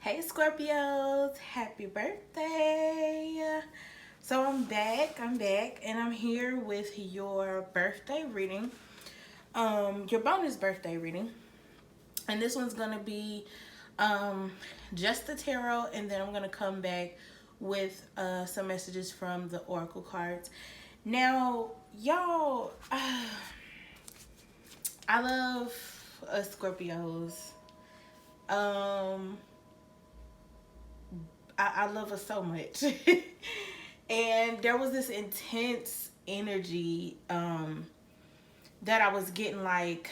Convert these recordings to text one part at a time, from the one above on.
Hey Scorpios, happy birthday. So I'm back and I'm here with your birthday reading. Your bonus birthday reading. And this one's gonna be just the tarot, and then I'm gonna come back with some messages from the oracle cards. Now, y'all, I love Scorpios. Um, I love her so much. And there was this intense energy that I was getting, like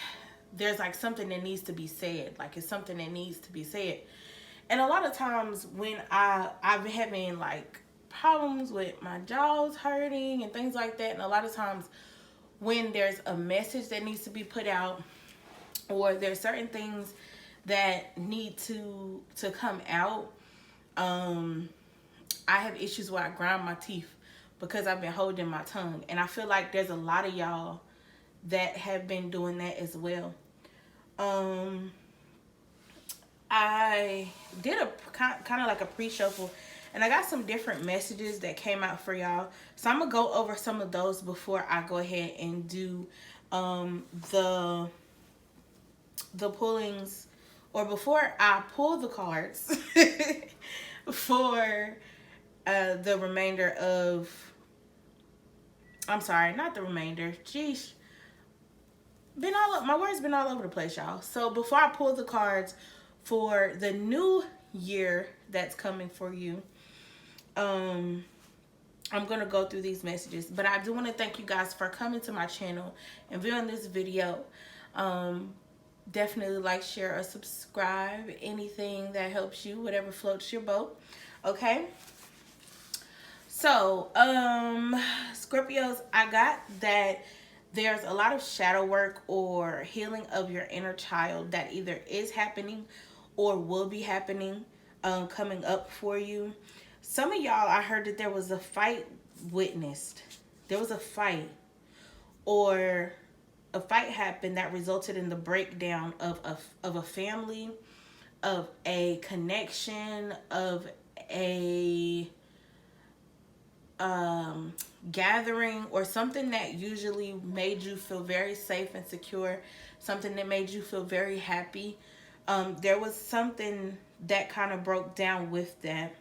there's like something that needs to be said. Like it's something that needs to be said. And a lot of times when I've been having like problems with my jaws hurting and things like that, and a lot of times when there's a message that needs to be put out, or there's certain things that need to come out, I have issues where I grind my teeth because I've been holding my tongue. And I feel like there's a lot of y'all that have been doing that as well. Um, I did a kind of like a pre-shuffle, and I got some different messages that came out for y'all. So I'm gonna go over some of those before I go ahead and do um, the the pullings, or before I pull the cards for the remainder of. I'm sorry, not the remainder. Jeez, been all up. My words been all over the place, y'all. So before I pull the cards for the new year that's coming for you, um, I'm gonna go through these messages. But I do want to thank you guys for coming to my channel and viewing this video. Um, Definitely like, share, or subscribe. Anything that helps you, whatever floats your boat. Okay. So, Scorpios, I got that there's a lot of shadow work or healing of your inner child that either is happening or will be happening coming up for you. Some of y'all, I heard that there was a fight witnessed. There was a fight, or a fight happened that resulted in the breakdown of a family, of a connection, of a gathering, or something that usually made you feel very safe and secure, something that made you feel very happy. There was something that kind of broke down with that.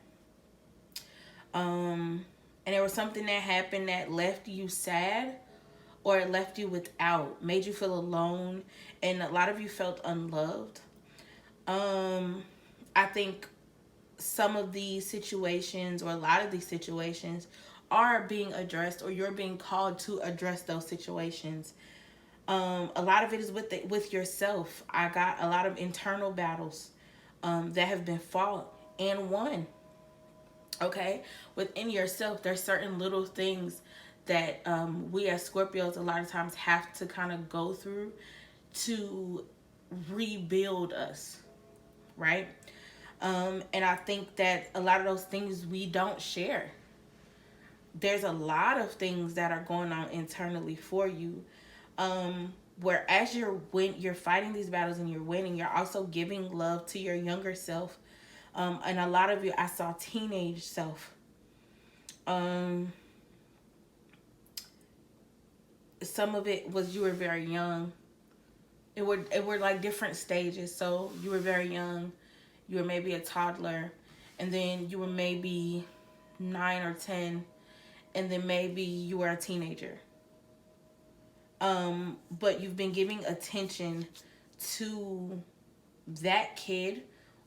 And there was something that happened that left you sad, or it left you without, made you feel alone, and a lot of you felt unloved. I think some of these situations, or a lot of these situations, are being addressed, or you're being called to address those situations. A lot of it is with yourself. I got a lot of internal battles that have been fought and won. Okay, within yourself, there's certain little things that we as Scorpios a lot of times have to kind of go through to rebuild us, right? And I think that a lot of those things we don't share. There's a lot of things that are going on internally for you, where as you're fighting these battles and you're winning, you're also giving love to your younger self, and a lot of you, I saw teenage self. Um, some of it was you were very young. It were like different stages. So you were very young. You were maybe a toddler, and then you were maybe 9 or 10, and then maybe you were a teenager. But you've been giving attention to that kid,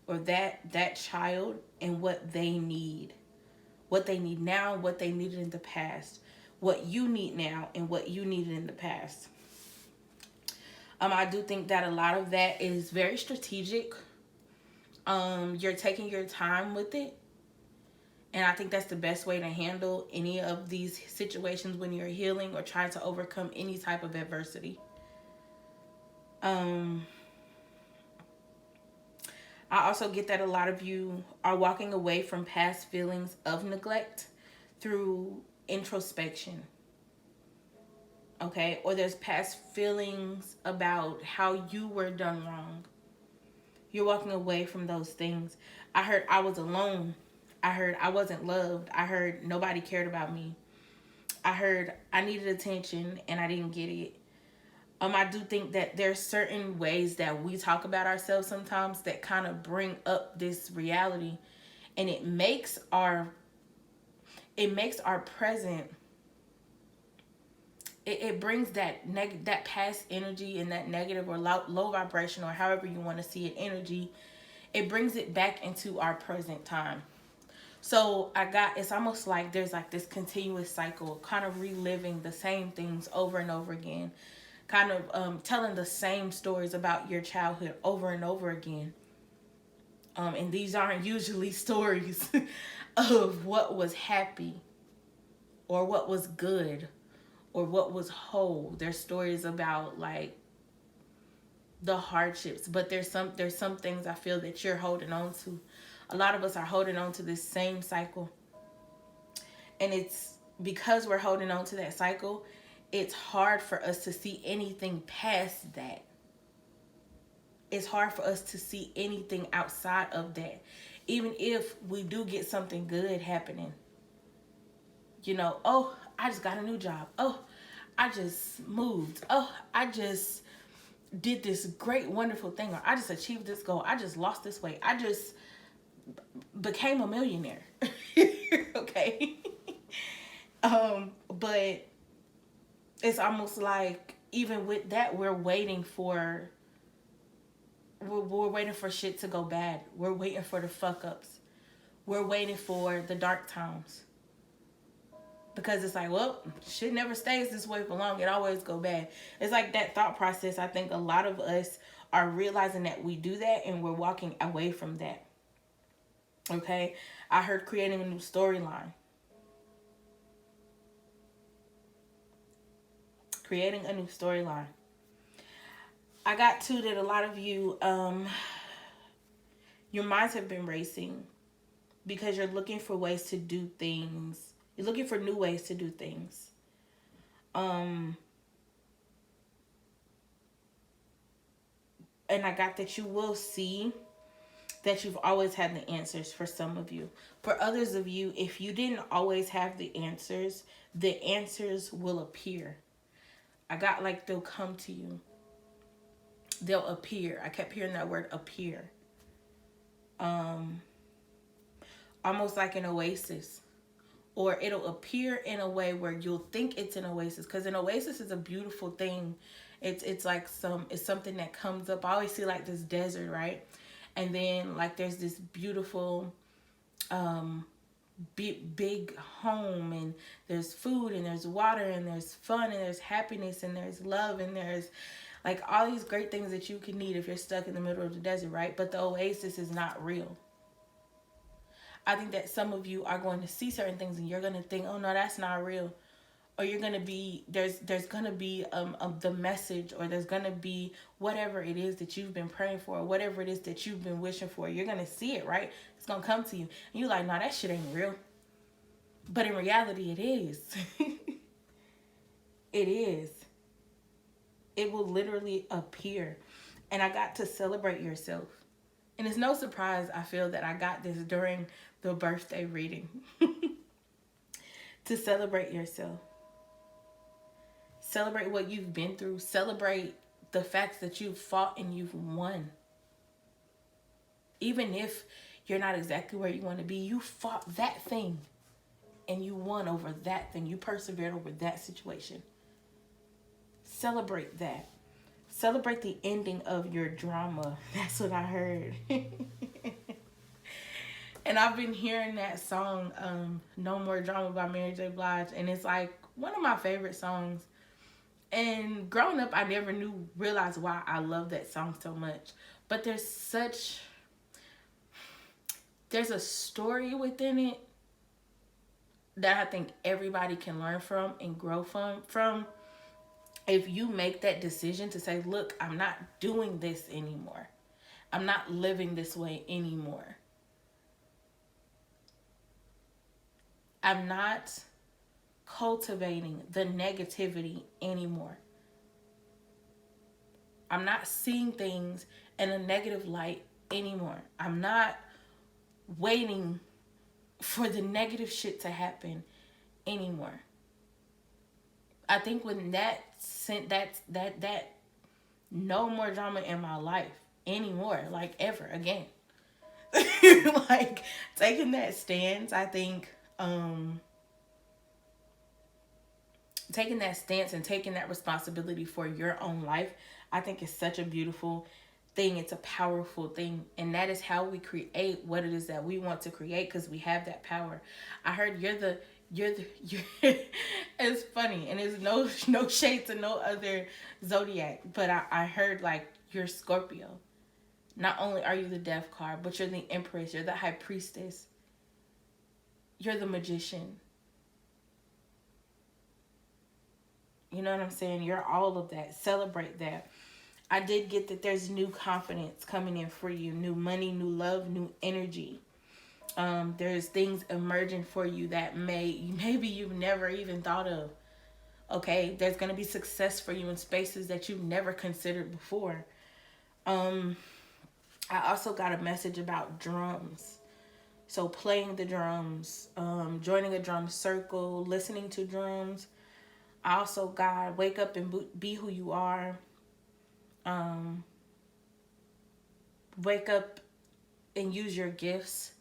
or that child, and what they need now, what they needed in the past, what you need now, and what you needed in the past. I do think that a lot of that is very strategic. You're taking your time with it, and I think that's the best way to handle any of these situations when you're healing or trying to overcome any type of adversity. Um, I also get that a lot of you are walking away from past feelings of neglect through introspection. Okay? Or there's past feelings about how you were done wrong. You're walking away from those things. I heard I was alone. I heard I wasn't loved. I heard nobody cared about me. I heard I needed attention and I didn't get it. I do think that there's certain ways that we talk about ourselves sometimes that kind of bring up this reality, and it makes our present, it brings that past energy and that negative or low vibration, or however you want to see it, energy. It brings it back into our present time. So it's almost like there's like this continuous cycle, kind of reliving the same things over and over again, kind of telling the same stories about your childhood over and over again. And these aren't usually stories of what was happy or what was good or what was whole. There's stories about like the hardships, but there's some things I feel that you're holding on to. A lot of us are holding on to this same cycle, and it's because we're holding on to that cycle, it's hard for us to see anything past that. It's hard for us to see anything outside of that. Even if we do get something good happening, oh, I just got a new job. Oh, I just moved. Oh, I just did this great, wonderful thing. Or I just achieved this goal. I just lost this weight. I just became a millionaire. Okay. But it's almost like even with that, we're waiting for shit to go bad. We're waiting for the fuck ups. We're waiting for the dark times. Because it's like, well, shit never stays this way for long. It always go bad. It's like that thought process. I think a lot of us are realizing that we do that and we're walking away from that. Okay? I heard creating a new storyline. Creating a new storyline. I got to that a lot of you, your minds have been racing because you're looking for ways to do things. You're looking for new ways to do things. And I got that you will see that you've always had the answers for some of you. For others of you, if you didn't always have the answers will appear. I got like they'll come to you. They'll appear. I kept hearing that word appear. Almost like an oasis. Or it'll appear in a way where you'll think it's an oasis. Because an oasis is a beautiful thing. It's like it's something that comes up. I always see like this desert, right? And then like there's this beautiful big home, and there's food and there's water and there's fun and there's happiness and there's love and there's like all these great things that you can need if you're stuck in the middle of the desert, right? But the oasis is not real. I think that some of you are going to see certain things and you're going to think, oh no, that's not real. Or you're going to be, there's going to be the message, or there's going to be whatever it is that you've been praying for, or whatever it is that you've been wishing for. You're going to see it, right? It's going to come to you. And you're like, no, that shit ain't real. But in reality, it is. It is. It will literally appear. And I got to celebrate yourself. And it's no surprise, I feel, that I got this during the birthday reading. To celebrate yourself. Celebrate what you've been through. Celebrate the facts that you've fought and you've won. Even if you're not exactly where you want to be, you fought that thing and you won over that thing. You persevered over that situation. Celebrate that. Celebrate the ending of your drama. That's what I heard. And I've been hearing that song, No More Drama by Mary J. Blige. And it's like one of my favorite songs. And growing up, I never realized why I love that song so much. But there's a story within it that I think everybody can learn from and grow from. If you make that decision to say, look, I'm not doing this anymore. I'm not living this way anymore. I'm not cultivating the negativity anymore. I'm not seeing things in a negative light anymore. I'm not waiting for the negative shit to happen anymore. I think when that no more drama in my life anymore, like ever again. Like taking that stance, I think taking that stance and taking that responsibility for your own life, I think is such a beautiful thing. It's a powerful thing, and that is how we create what it is that we want to create, because we have that power. I heard you're it's funny, and it's no shade to no other zodiac, but I heard like you're Scorpio. Not only are you the death card, but you're the empress, you're the high priestess, you're the magician. You know what I'm saying? You're all of that. Celebrate that. I did get that there's new confidence coming in for you, new money, new love, new energy. There's things emerging for you that maybe you've never even thought of. Okay, there's gonna be success for you in spaces that you've never considered before. I also got a message about drums. So playing the drums, joining a drum circle, listening to drums. I also got wake up and be who you are. Wake up and use your gifts.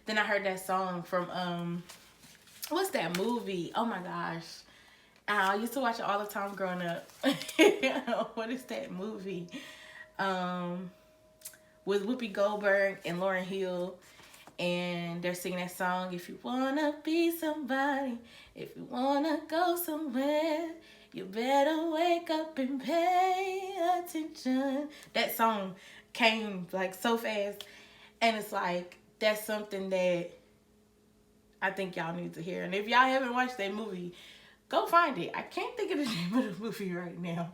Then I heard that song from what's that movie? Oh my gosh. I used to watch it all the time growing up. What is that movie? With Whoopi Goldberg and Lauryn Hill. And they're singing that song, if you wanna be somebody, if you wanna go somewhere, you better wake up and pay attention. That song came like so fast. And it's like, that's something that I think y'all need to hear. And if y'all haven't watched that movie, go find it. I can't think of the name of the movie right now.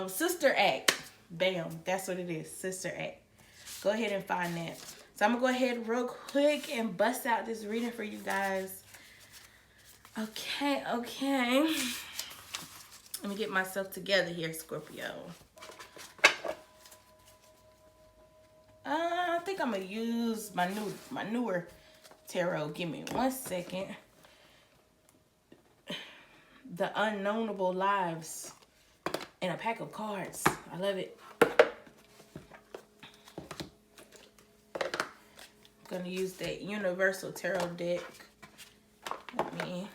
Sister Act. Bam. That's what it is. Sister Act. Go ahead and find that. So I'm going to go ahead real quick and bust out this reading for you guys. Okay. Let me get myself together here, Scorpio. I think I'm going to use my newer tarot. Give me 1 second. The Unknownable Lives in a pack of cards. I love it. I'm gonna use that Universal Tarot deck. Let me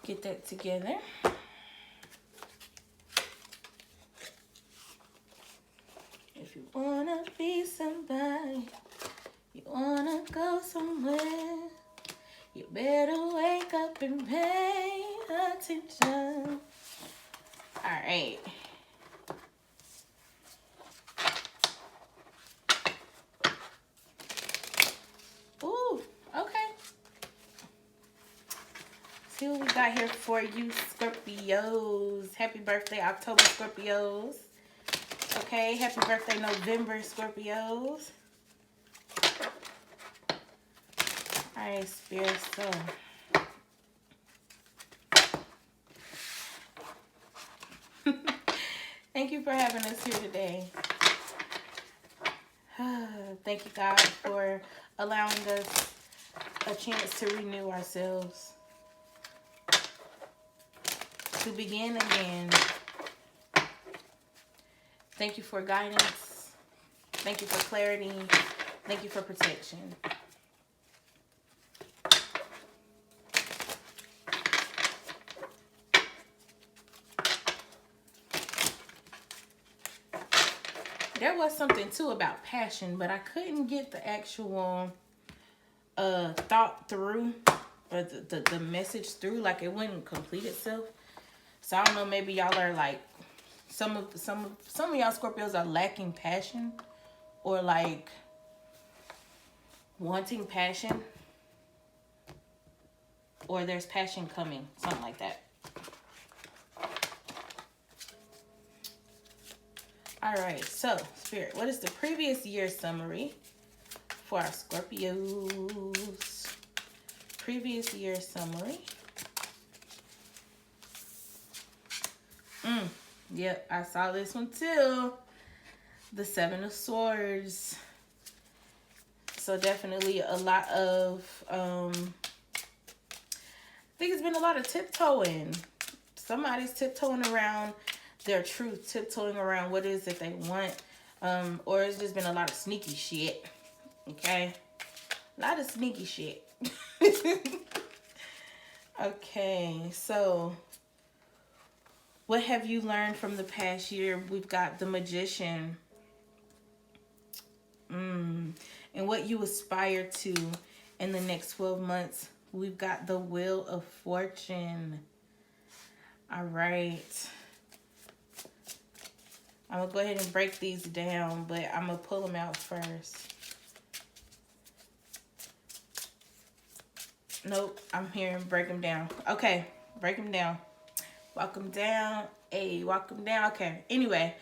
get that together. If you wanna be somebody, you wanna go somewhere, you better wake up and pay attention. All right. Ooh, okay. See what we got here for you, Scorpios. Happy birthday, October, Scorpios. Okay, happy birthday, November, Scorpios. All right, Spirit, so. Thank you for having us here today. Thank you, God, for allowing us a chance to renew ourselves, to begin again. Thank you for guidance. Thank you for clarity. Thank you for protection. There was something too about passion, but I couldn't get the actual thought through, or the message through. Like, it wouldn't complete itself. So I don't know, maybe y'all are like, some of y'all Scorpios are lacking passion, or like wanting passion, or there's passion coming, something like that. All right, so Spirit, what is the previous year summary for our Scorpios? Previous year summary. Yep, I saw this one too. The Seven of Swords. So definitely a lot of, I think it's been a lot of tiptoeing. Somebody's tiptoeing around their truth, tiptoeing around what it is that they want. Or it's just been a lot of sneaky shit. Okay? A lot of sneaky shit. Okay, so what have you learned from the past year? We've got the Magician. And what you aspire to in the next 12 months. We've got the Wheel of Fortune. All right. I'm going to go ahead and break these down, but I'm going to pull them out first. Nope, I'm hearing break them down. Okay, break them down. Walk them down. Hey, walk them down. Okay, anyway.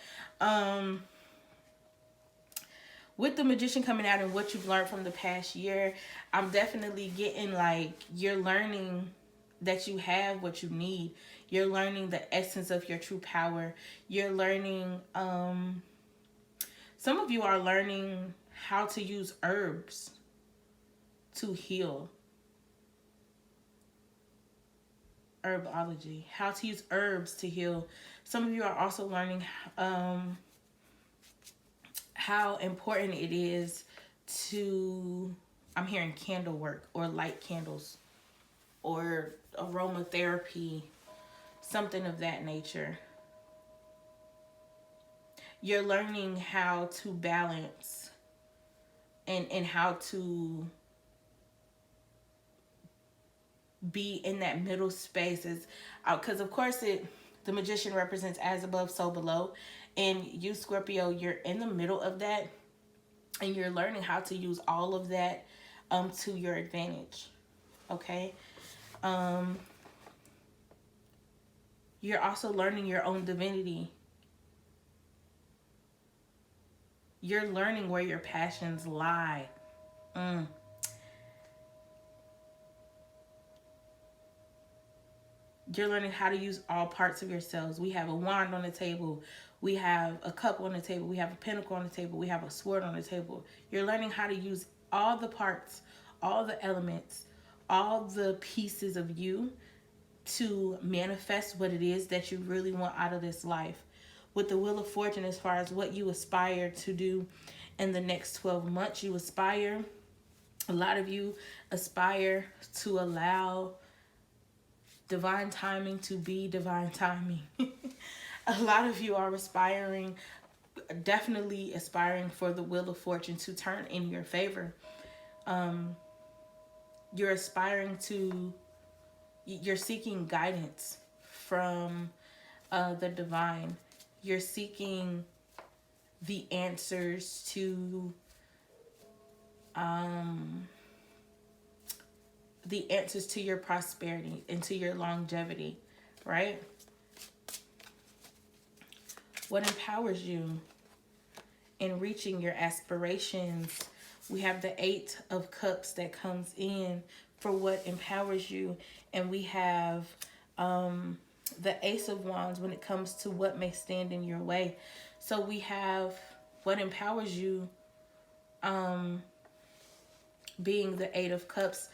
With the Magician coming out and what you've learned from the past year, I'm definitely getting like you're learning that you have what you need. You're learning the essence of your true power. You're learning, some of you are learning how to use herbs to heal. Herbology, how to use herbs to heal. Some of you are also learning how important it is to, I'm hearing candle work or light candles or aromatherapy, something of that nature. You're learning how to balance and how to be in that middle space, is because of course the Magician represents as above so below, and you, Scorpio, you're in the middle of that, and you're learning how to use all of that to your advantage. Okay. You're also learning your own divinity. You're learning where your passions lie. You're learning how to use all parts of yourselves. We have a wand on the table. We have a cup on the table. We have a pentacle on the table. We have a sword on the table. You're learning how to use all the parts, all the elements, all the pieces of you to manifest what it is that you really want out of this life. With the Wheel of Fortune, as far as what you aspire to do in the next 12 months, you aspire, a lot of you aspire to allow divine timing to be divine timing. A lot of you are aspiring, definitely aspiring for the Wheel of Fortune to turn in your favor. You're aspiring to, you're seeking guidance from the divine. You're seeking the answers to your prosperity and to your longevity, right? What empowers you in reaching your aspirations? We have the 8 of Cups that comes in for what empowers you, and we have the Ace of Wands when it comes to what may stand in your way. So we have what empowers you being the 8 of Cups.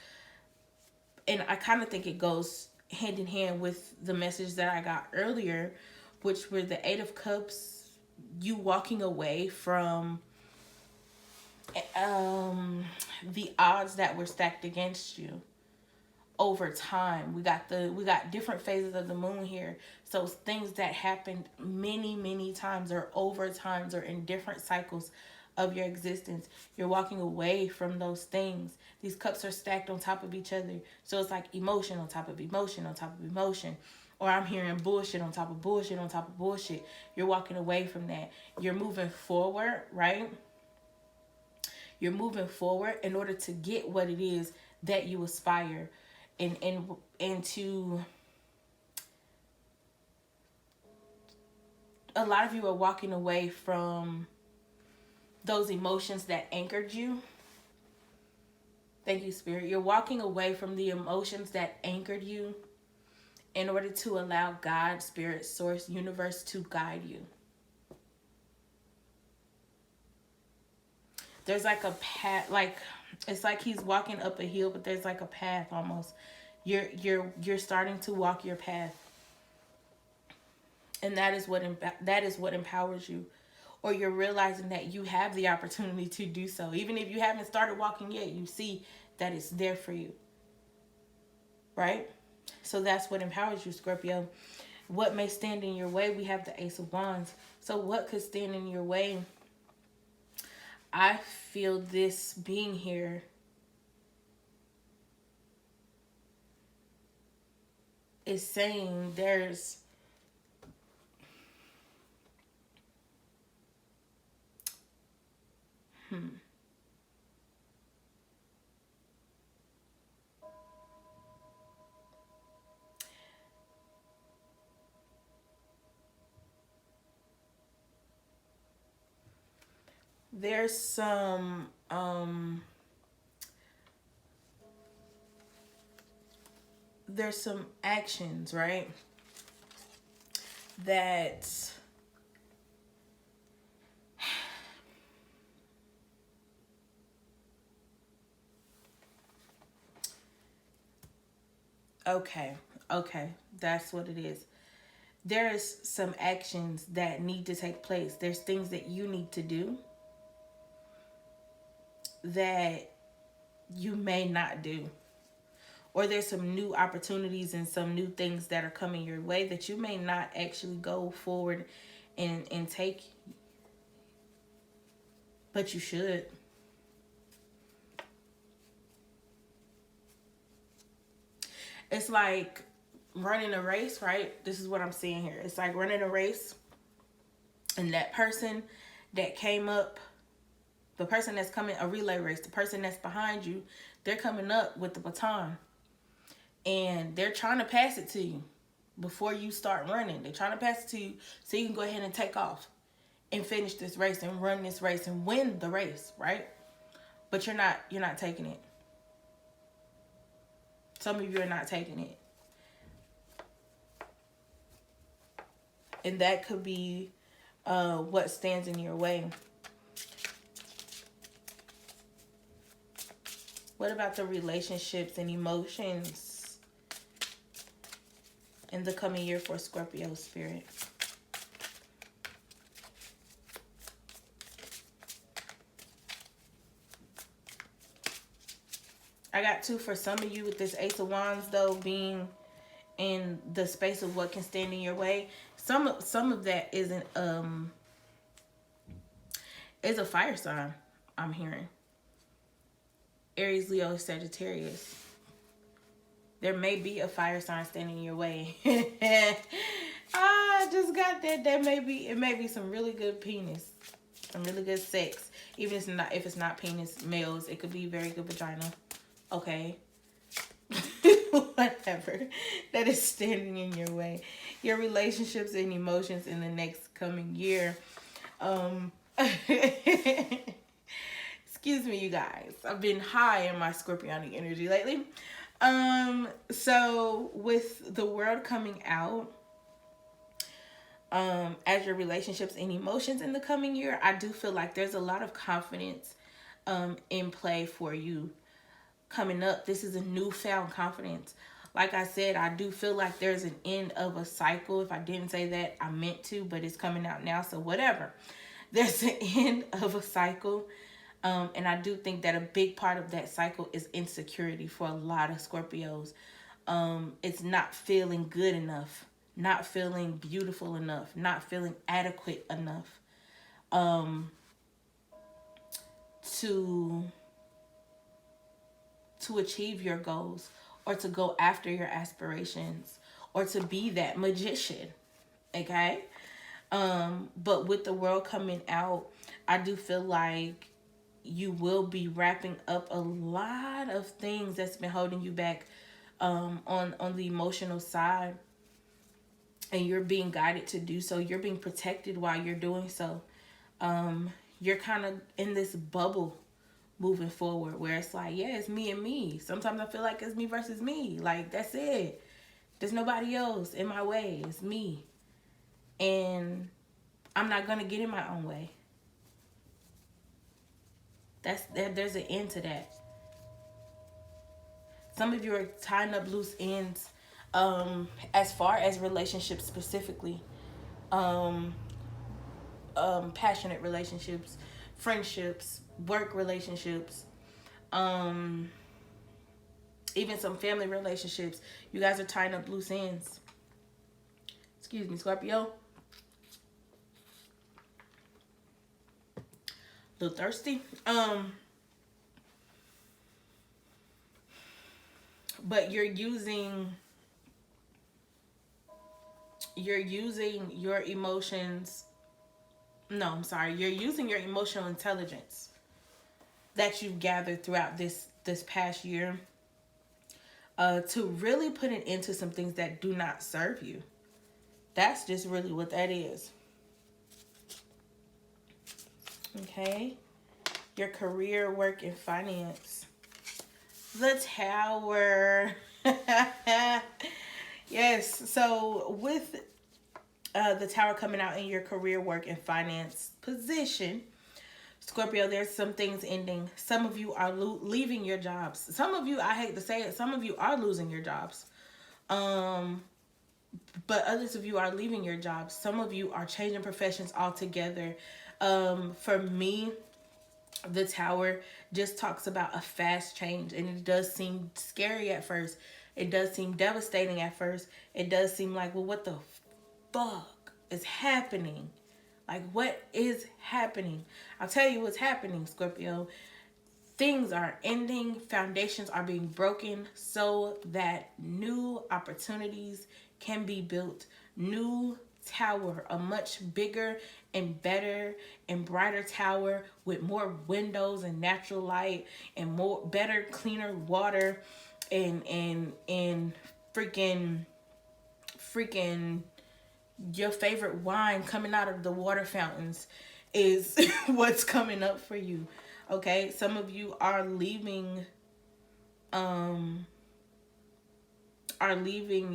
And I kind of think it goes hand in hand with the message that I got earlier, which were the 8 of Cups, you walking away from the odds that were stacked against you over time. We got different phases of the moon here. So things that happened many times or over times or in different cycles of your existence. You're walking away from those things. These cups are stacked on top of each other. So it's like emotion on top of emotion on top of emotion. Or I'm hearing bullshit on top of bullshit on top of bullshit. You're walking away from that. You're moving forward, right? You're moving forward in order to get what it is that you aspire and to, a lot of you are walking away from those emotions that anchored you. Thank you, Spirit. You're walking away from the emotions that anchored you in order to allow God, Spirit, Source, Universe to guide you. There's like a path, like it's like he's walking up a hill, but there's like a path almost. You're starting to walk your path, and that is what empowers you, or you're realizing that you have the opportunity to do so. Even if you haven't started walking yet, you see that it's there for you, right? So that's what empowers you, Scorpio. What may stand in your way? We have the Ace of Wands. So what could stand in your way? I feel this being here is saying there's there's some actions, right? That okay, that's what it is. There's some actions that need to take place. There's things that you need to do that you may not do. Or there's some new opportunities and some new things that are coming your way that you may not actually go forward and take, but you should. It's like running a race, right? This is what I'm seeing here. It's like running a race, and that person that came up, the person that's coming, a relay race, the person that's behind you, they're coming up with the baton, and they're trying to pass it to you before you start running. They're trying to pass it to you so you can go ahead and take off and finish this race and run this race and win the race, right? But you're not taking it. Some of you are not taking it. And that could be what stands in your way. What about the relationships and emotions in the coming year for Scorpio spirit? I got two for some of you with this Ace of Wands, though, being in the space of what can stand in your way. Some of that isn't is a fire sign, I'm hearing. Aries, Leo, Sagittarius. There may be a fire sign standing in your way. I just got that. It may be some really good penis. Some really good sex. Even if it's not penis, males, it could be very good vagina. Okay. Whatever. That is standing in your way. Your relationships and emotions in the next coming year. Excuse me, you guys. I've been high in my Scorpionic energy lately. So with the world coming out, as your relationships and emotions in the coming year, I do feel like there's a lot of confidence in play for you coming up. This is a newfound confidence. Like I said, I do feel like there's an end of a cycle. If I didn't say that, I meant to, but it's coming out now, so whatever. There's an end of a cycle. And I do think that a big part of that cycle is insecurity for a lot of Scorpios. It's not feeling good enough, not feeling beautiful enough, not feeling adequate enough to achieve your goals or to go after your aspirations or to be that magician. Okay? But with the world coming out, I do feel like you will be wrapping up a lot of things that's been holding you back on the emotional side, and you're being guided to do so. You're being protected while you're doing so. You're kind of in this bubble moving forward where it's like, yeah, it's me and me. Sometimes I feel like it's me versus me. Like, that's it. There's nobody else in my way. It's me. And I'm not going to get in my own way. There's an end to that. Some of you are tying up loose ends, as far as relationships specifically, um, passionate relationships, friendships, work relationships, um, even some family relationships. You guys are tying up loose ends. Excuse me, Scorpio. A little thirsty. But you're using your emotions. No, I'm sorry. You're using your emotional intelligence that you've gathered throughout this past year, to really put it into some things that do not serve you. That's just really what that is. Okay? Your career, work, and finance. The Tower. Yes. So with the Tower coming out in your career, work, and finance position, Scorpio, there's some things ending. Some of you are leaving your jobs. Some of you, I hate to say it, some of you are losing your jobs. But others of you are leaving your jobs. Some of you are changing professions altogether. For me, the Tower just talks about a fast change, and it does seem scary at first. It does seem devastating at first. It does seem like, well, what the fuck is happening? Like, what is happening? I'll tell you what's happening, Scorpio. Things are ending, foundations are being broken so that new opportunities can be built. New tower, a much bigger and better and brighter tower with more windows and natural light and more better, cleaner water and freaking your favorite wine coming out of the water fountains is what's coming up for you. Okay, some of you are leaving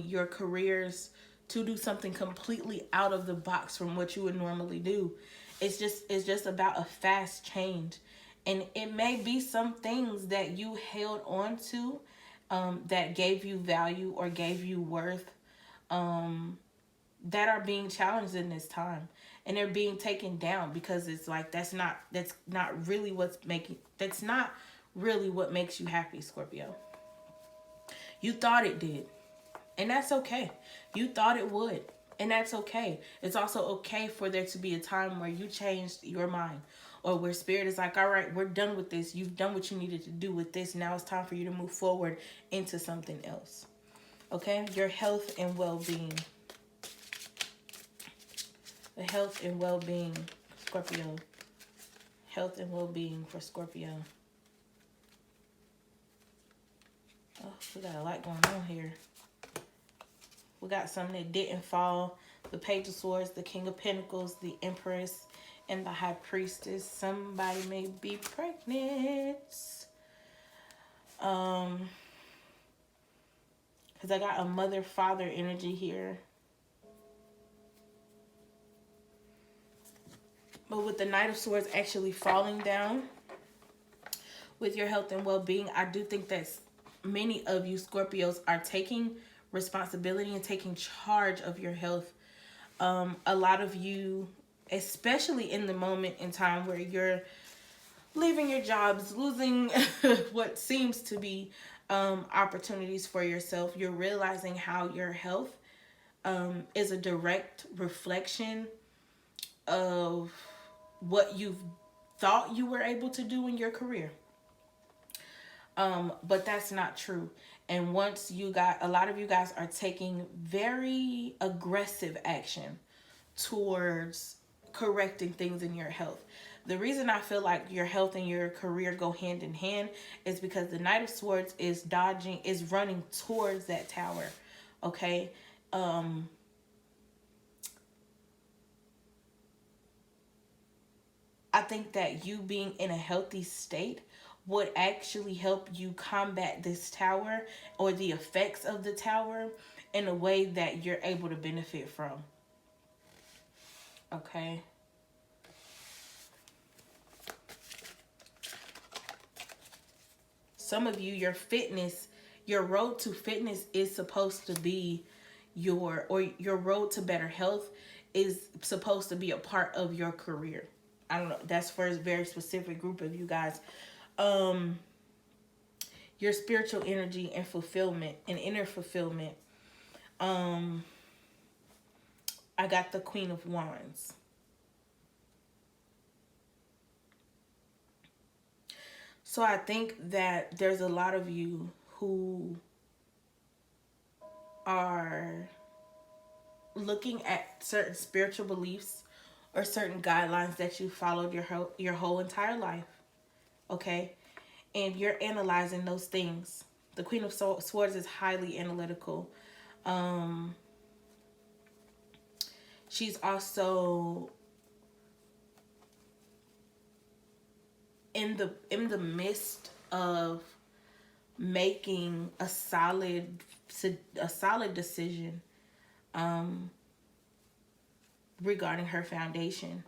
your careers to do something completely out of the box from what you would normally do. It's just about a fast change. And it may be some things that you held on to, that gave you value or gave you worth, that are being challenged in this time, and they're being taken down because it's like that's not really what makes you happy, Scorpio. You thought it did, and that's okay. You thought it would, and that's okay. It's also okay for there to be a time where you changed your mind, or where spirit is like, all right, we're done with this. You've done what you needed to do with this. Now it's time for you to move forward into something else. Okay, your health and well-being. The health and well-being, Scorpio. Health and well-being for Scorpio. Oh, we got a lot going on here. We got something that didn't fall. The Page of Swords, the King of Pentacles, the Empress, and the High Priestess. Somebody may be pregnant. Because I got a mother-father energy here. But with the Knight of Swords actually falling down with your health and well-being, I do think that many of you Scorpios are taking responsibility and taking charge of your health. A lot of you, especially in the moment in time where you're leaving your jobs, losing what seems to be opportunities for yourself, you're realizing how your health is a direct reflection of what you've thought you were able to do in your career. But that's not true. And a lot of you guys are taking very aggressive action towards correcting things in your health. The reason I feel like your health and your career go hand in hand is because the Knight of Swords is running towards that tower. Okay? I think that you being in a healthy state would actually help you combat this tower or the effects of the tower in a way that you're able to benefit from. Okay. some of you, your road to fitness is supposed to be your road to better health is supposed to be a part of your career. I don't know. That's for a very specific group of you guys. Your spiritual energy and fulfillment and inner fulfillment. I got the Queen of Wands. So I think that there's a lot of you who are looking at certain spiritual beliefs or certain guidelines that you followed your whole entire life, okay? And you're analyzing those things. The Queen of Swords is highly analytical. She's also in the midst of making a solid decision regarding her foundation.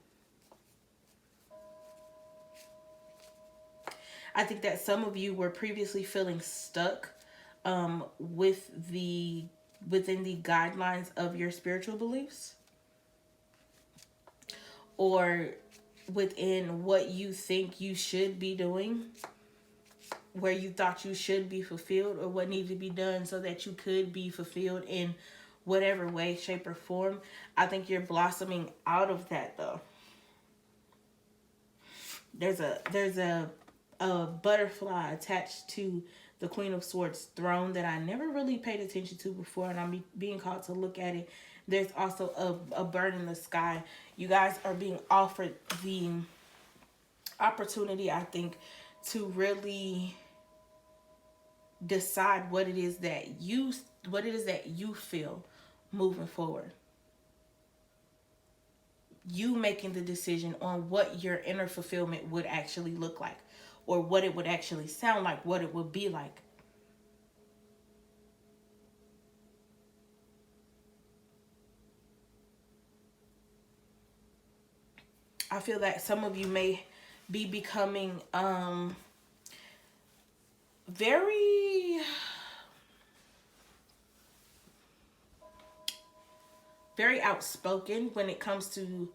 I think that some of you were previously feeling stuck within the guidelines of your spiritual beliefs, or within what you think you should be doing, where you thought you should be fulfilled, or what needed to be done so that you could be fulfilled in whatever way, shape, or form. I think you're blossoming out of that, though. There's a butterfly attached to the Queen of Swords throne that I never really paid attention to before, and I'm being called to look at it. There's also a bird in the sky. You guys are being offered the opportunity, I think, to really decide what it is that you feel moving forward. You making the decision on what your inner fulfillment would actually look like, or what it would actually sound like, what it would be like. I feel that some of you may be becoming very outspoken when it comes to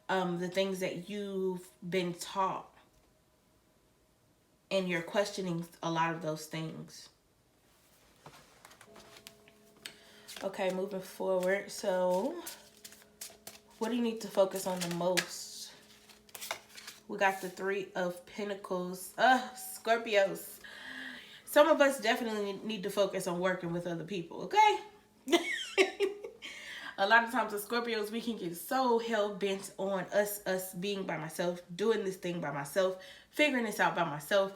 the things that you've been taught, and you're questioning a lot of those things. Okay, moving forward. So what do you need to focus on the most? We got the Three of Pentacles. Scorpios. Some of us definitely need to focus on working with other people, okay? A lot of times, as Scorpios, we can get so hell-bent on us being by myself, doing this thing by myself, figuring this out by myself,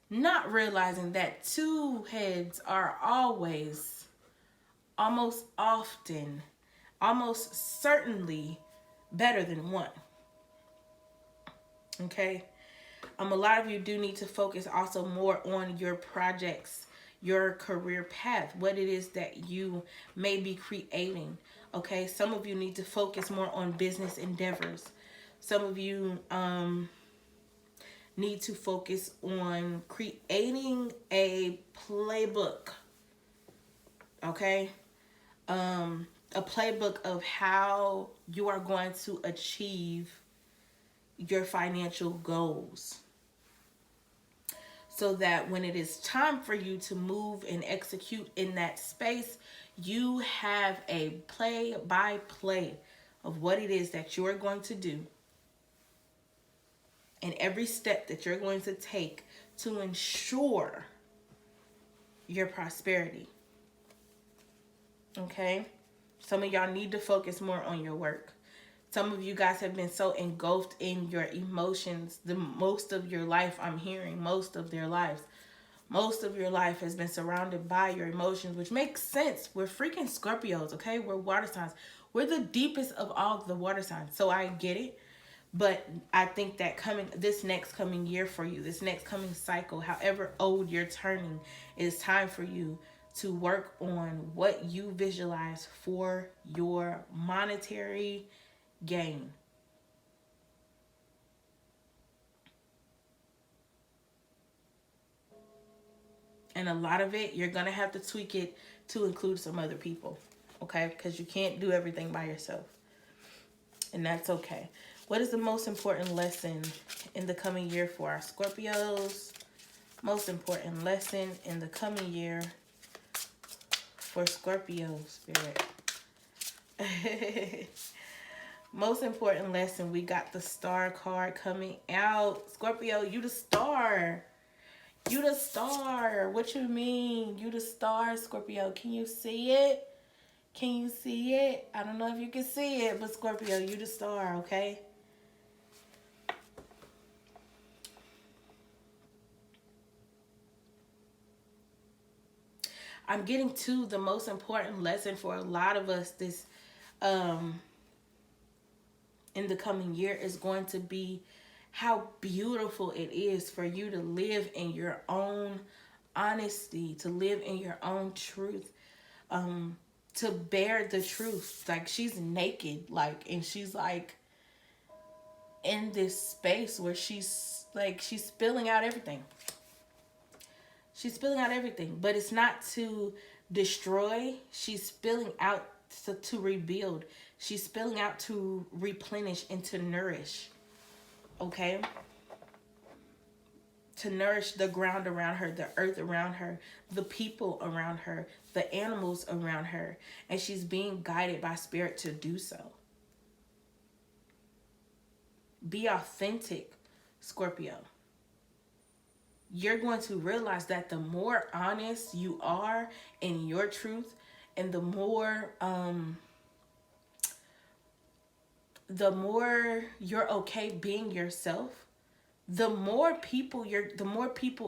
not realizing that two heads are always, almost often, almost certainly better than one. Okay? A lot of you do need to focus also more on your projects, your career path, what it is that you may be creating. Okay? Some of you need to focus more on business endeavors. Some of you need to focus on creating a playbook. Okay? A playbook of how you are going to achieve your financial goals, so that when it is time for you to move and execute in that space, you have a play-by-play of what it is that you're going to do and every step that you're going to take to ensure your prosperity. Okay? Some of y'all need to focus more on your work. Some of you guys have been so engulfed in your emotions. The most of your life, I'm hearing, most of their lives. Most of your life has been surrounded by your emotions, which makes sense. We're freaking Scorpios, okay? We're water signs. We're the deepest of all the water signs. So I get it. But I think that this next coming year for you, this next coming cycle, however old you're turning, it is time for you to work on what you visualize for your monetary gain. And a lot of it, you're going to have to tweak it to include some other people. Okay? Because you can't do everything by yourself. And that's okay. What is the most important lesson in the coming year for our Scorpios? Most important lesson in the coming year for Scorpio spirit. Most important lesson, we got the star card coming out. Scorpio, you the star. You the star. What you mean? You the star, Scorpio. Can you see it? Can you see it? I don't know if you can see it, but Scorpio, you the star, okay? I'm getting to the most important lesson for a lot of us this in the coming year is going to be how beautiful it is for you to live in your own honesty, to live in your own truth, to bear the truth. Like, she's naked, like, and she's like in this space where she's spilling out everything. She's spilling out everything, but it's not to destroy. She's spilling out to rebuild. She's spilling out to replenish and to nourish. Okay? To nourish the ground around her, the earth around her, the people around her, the animals around her. And she's being guided by spirit to do so. Be authentic, Scorpio. You're going to realize that the more honest you are in your truth, and the more you're okay being yourself, the more people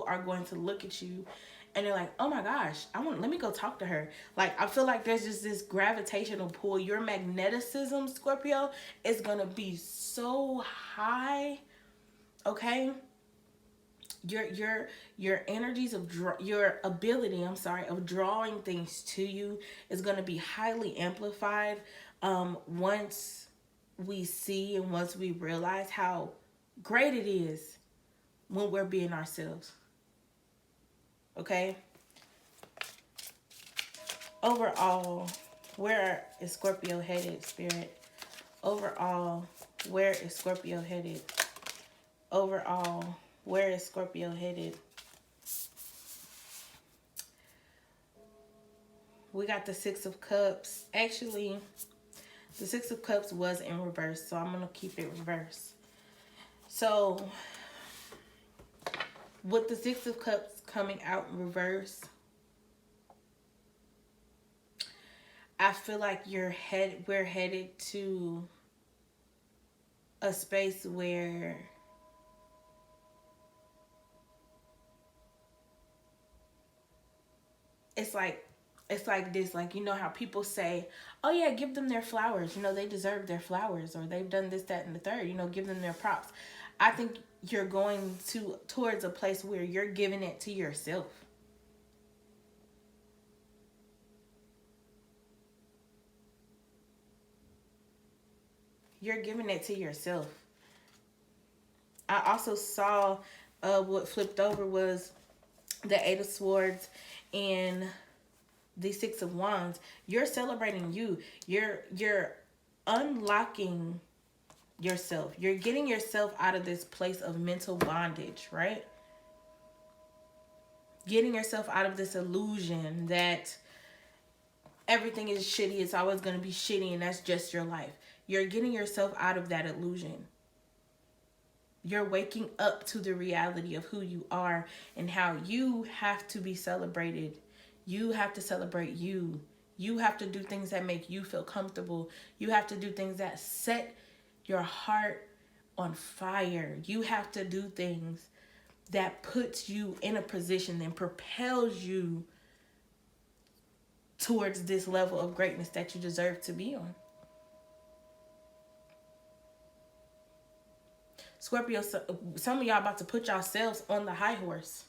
are going to look at you and they're like, oh my gosh, let me go talk to her. Like, I feel like there's just this gravitational pull. Your magnetism, Scorpio, is going to be so high. Okay? Your energies of your ability, of drawing things to you is going to be highly amplified once we see and once we realize how great it is when we're being ourselves. Okay? Overall, where is Scorpio headed, Spirit? Overall, where is Scorpio headed? Overall, where is Scorpio headed? We got the Six of Cups. Actually, the Six of Cups was in reverse, so I'm going to keep it reverse. So, with the Six of Cups coming out in reverse, I feel like we're headed to a space where it's like this, like, you know how people say, oh yeah, give them their flowers, you know, they deserve their flowers, or they've done this, that, and the third, you know, give them their props. I think you're going towards a place where you're giving it to yourself. You're giving it to yourself. I also saw what flipped over was the Eight of Swords and the Six of Wands. You're celebrating you. You're unlocking yourself. You're getting yourself out of this place of mental bondage, right? Getting yourself out of this illusion that everything is shitty, it's always going to be shitty, and that's just your life. You're getting yourself out of that illusion. You're waking up to the reality of who you are and how you have to be celebrated. You have to celebrate you. You have to do things that make you feel comfortable. You have to do things that set your heart on fire. You have to do things that puts you in a position and propels you towards this level of greatness that you deserve to be on. Scorpio, some of y'all about to put yourselves on the high horse.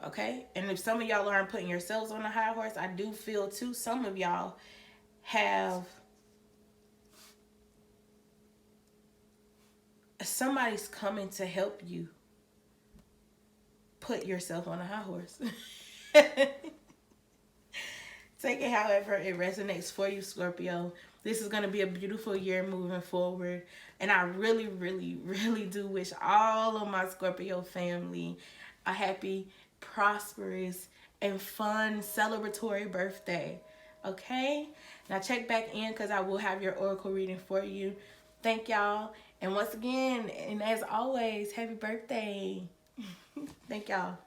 Okay? And if some of y'all aren't putting yourselves on the high horse, I do feel too, some of y'all have somebody's coming to help you put yourself on a high horse. Take it however it resonates for you, Scorpio. This is going to be a beautiful year moving forward. And I really, really, really do wish all of my Scorpio family a happy, prosperous, and fun celebratory birthday. Okay? Now check back in because I will have your oracle reading for you. Thank y'all. And once again, and as always, happy birthday. Thank y'all.